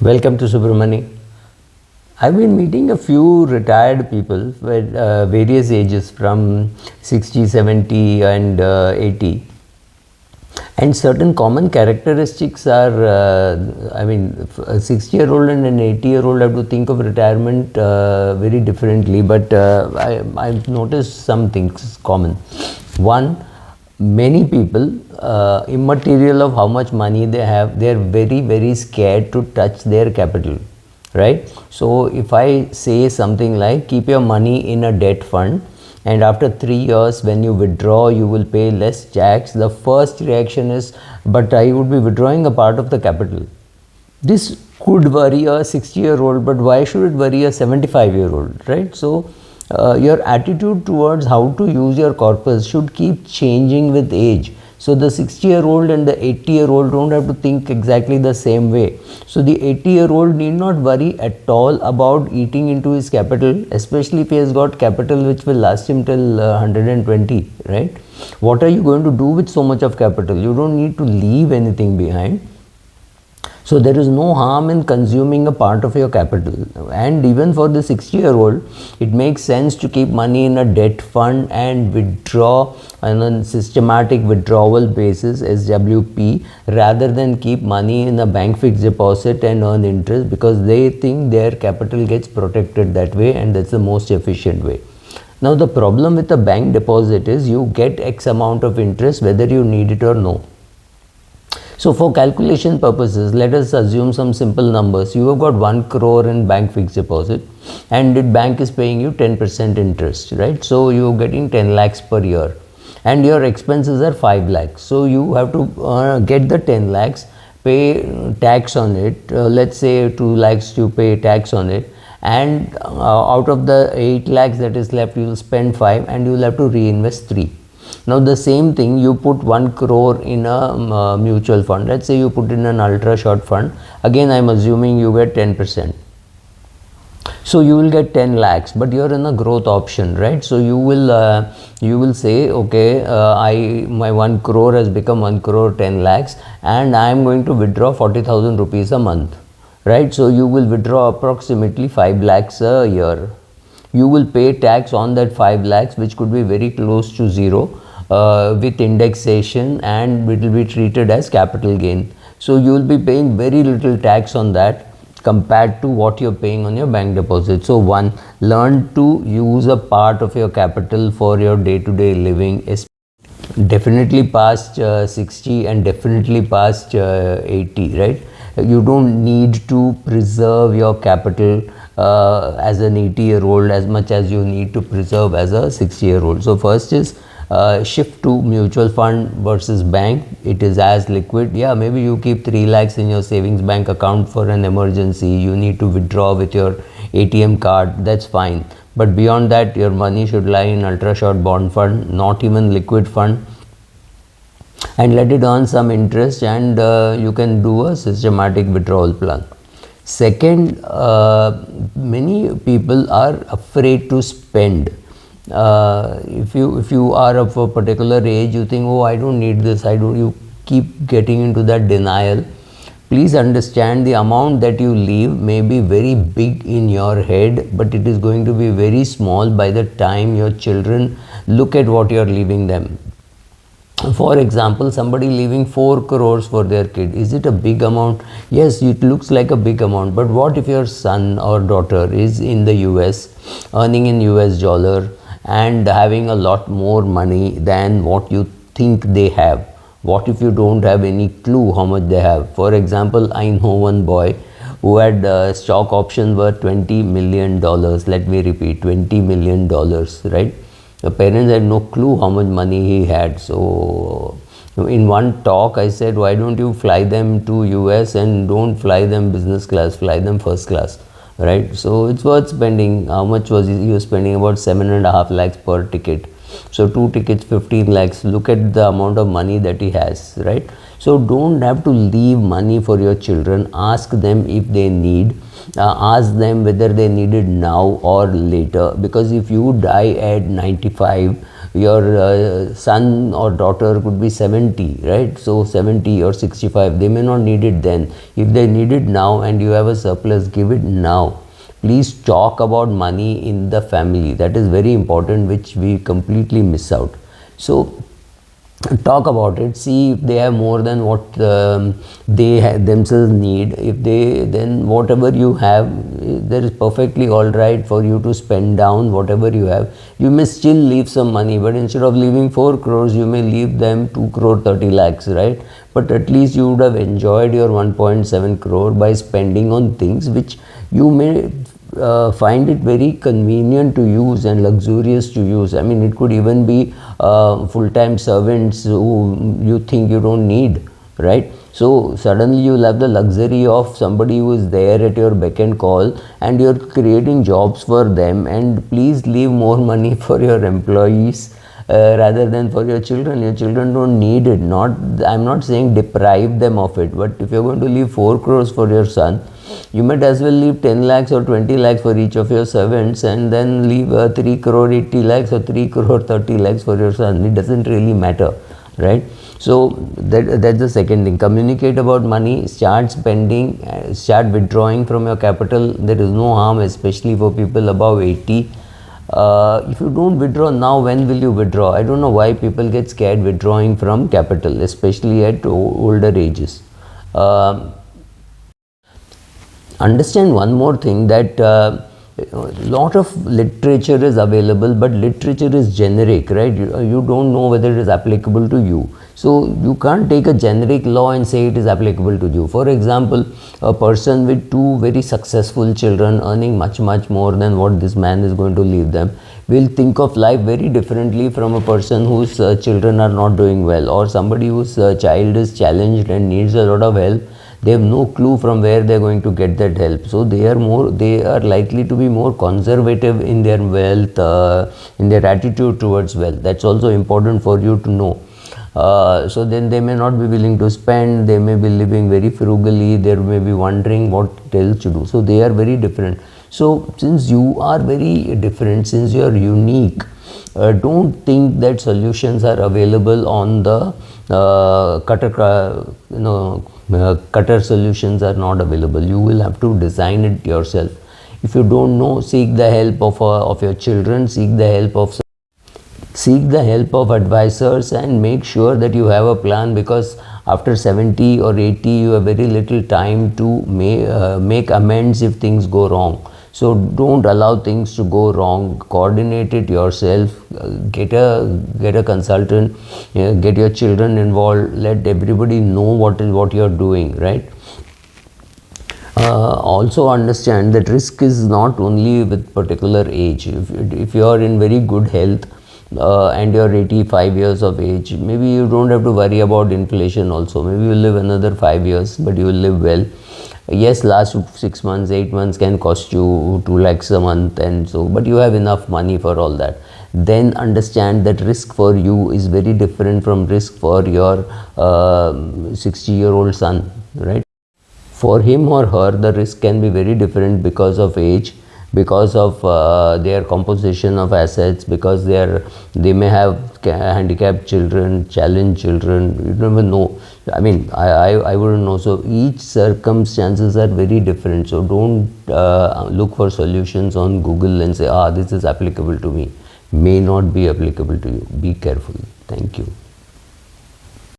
Welcome to Subramani. I've been meeting a few retired people with various ages from 60, 70 and 80. And certain common characteristics are, a 60-year-old and an 80-year-old have to think of retirement very differently, but I've noticed some things common. One, many people, immaterial of how much money they have, they're very, very scared to touch their capital, right? So if I say something like, keep your money in a debt fund, and after 3 years when you withdraw you will pay less tax, the first reaction is, but I would be withdrawing a part of the capital. This could worry a 60-year-old, but why should it worry a 75-year-old, right? So your attitude towards how to use your corpus should keep changing with age. So the 60-year-old and the 80-year-old don't have to think exactly the same way. So the 80-year-old need not worry at all about eating into his capital, especially if he has got capital which will last him till 120, right? What are you going to do with so much of capital? You don't need to leave anything behind. So there is no harm in consuming a part of your capital. And even for the 60-year-old, it makes sense to keep money in a debt fund and withdraw on a systematic withdrawal basis, SWP, rather than keep money in a bank fixed deposit and earn interest, because they think their capital gets protected that way, and that's the most efficient way. Now the problem with a bank deposit is you get X amount of interest whether you need it or no. So for calculation purposes, let us assume some simple numbers. You have got 1 crore in bank fixed deposit and the bank is paying you 10% interest, right? So you are getting 10 lakhs per year and your expenses are 5 lakhs. So you have to get the 10 lakhs, pay tax on it. Let's say 2 lakhs you pay tax on it, and out of the 8 lakhs that is left, you will spend 5 and you will have to reinvest 3. Now the same thing, you put 1 crore in a mutual fund. Let's say you put in an ultra short fund. Again, I'm assuming you get 10%. So you will get 10 lakhs, but you're in a growth option, right? So you will say, okay, my 1 crore has become 1 crore 10 lakhs and I am going to withdraw 40,000 rupees a month, right? So you will withdraw approximately 5 lakhs a year. You will pay tax on that 5 lakhs, which could be very close to zero with indexation, and it will be treated as capital gain. So you will be paying very little tax on that compared to what you're paying on your bank deposit. So one, learn to use a part of your capital for your day-to-day living, definitely past 60 and definitely past 80, right? You don't need to preserve your capital as an 80-year-old as much as you need to preserve as a 60-year-old. So first is shift to mutual fund versus bank. It is as liquid. Yeah, maybe you keep 3 lakhs in your savings bank account for an emergency. You need to withdraw with your ATM card. That's fine. But beyond that, your money should lie in ultra short bond fund, not even liquid fund, and let it earn some interest, and you can do a systematic withdrawal plan. Second, many people are afraid to spend. If you are of a particular age, you think, oh, I don't need this, you keep getting into that denial. Please understand, the amount that you leave may be very big in your head, but it is going to be very small by the time your children look at what you are leaving them. For example, somebody leaving 4 crores for their kid, is it a big amount? Yes, it looks like a big amount, but what if your son or daughter is in the US, earning in US dollar and having a lot more money than what you think they have? What if you don't have any clue how much they have? For example, I know one boy who had stock options worth $20 million. Let me repeat, $20 million, right? The parents had no clue how much money he had. So in one talk I said, why don't you fly them to US and don't fly them business class, fly them first class, right? So it's worth spending. How much was he was spending? About 7.5 lakhs per ticket. So 2 tickets, 15 lakhs. Look at the amount of money that he has, right? So don't have to leave money for your children. Ask them if they need. Ask them whether they need it now or later, because if you die at 95, your son or daughter could be 70, right? So 70 or 65, they may not need it then. If they need it now and you have a surplus, give it now. Please talk about money in the family. That is very important, which we completely miss out. So talk about it, see if they have more than what they themselves need. If they, then whatever you have, that is perfectly all right for you to spend down whatever you have. You may still leave some money, but instead of leaving 4 crores, you may leave them 2 crore 30 lakhs, right? But at least you would have enjoyed your 1.7 crore by spending on things which you may find it very convenient to use and luxurious to use. I mean, it could even be full-time servants who you think you don't need, right? So suddenly you'll have the luxury of somebody who is there at your beck and call, and you're creating jobs for them. And please leave more money for your employees rather than for your children. Your children don't need it. I'm not saying deprive them of it, but if you're going to leave 4 crores for your son, you might as well leave 10 lakhs or 20 lakhs for each of your servants, and then leave 3 crore 80 lakhs or 3 crore 30 lakhs for your son. It doesn't really matter, right? So that's the second thing. Communicate about money, start spending, start withdrawing from your capital. There is no harm, especially for people above 80. If you don't withdraw now, when will you withdraw? I don't know why people get scared withdrawing from capital, especially at older ages. Understand one more thing, that lot of literature is available, but literature is generic, right? You don't know whether it is applicable to you. So you can't take a generic law and say it is applicable to you. For example, a person with 2 very successful children earning much more than what this man is going to leave them will think of life very differently from a person whose children are not doing well, or somebody whose child is challenged and needs a lot of help. They have no clue from where they are going to get that help. So they are likely to be more conservative in their wealth, in their attitude towards wealth. That's also important for you to know. So then they may not be willing to spend, they may be living very frugally, they may be wondering what else to do. So they are very different. So since you are very different, since you are unique, don't think that solutions are available on the cutter solutions are not available. You will have to design it yourself. If you don't know, seek the help of your children, seek the help of advisors, and make sure that you have a plan, because after 70 or 80 you have very little time to make amends if things go wrong. So don't allow things to go wrong. Coordinate it yourself. Get a consultant. Get your children involved. Let everybody know what you're doing, right? Also understand that risk is not only with particular age. If you are in very good health and you're 85 years of age, maybe you don't have to worry about inflation also. Maybe you live another 5 years, but you will live well. Yes, last 6 months, 8 months can cost you 2 lakhs a month, and so, but you have enough money for all that. Then understand that risk for you is very different from risk for your 60-year-old son, right? For him or her, the risk can be very different because of age, because of their composition of assets, because they may have handicapped children, challenged children. You never know. I mean, I wouldn't know. So each circumstances are very different. So don't look for solutions on Google and say, this is applicable to me. May not be applicable to you. Be careful. Thank you.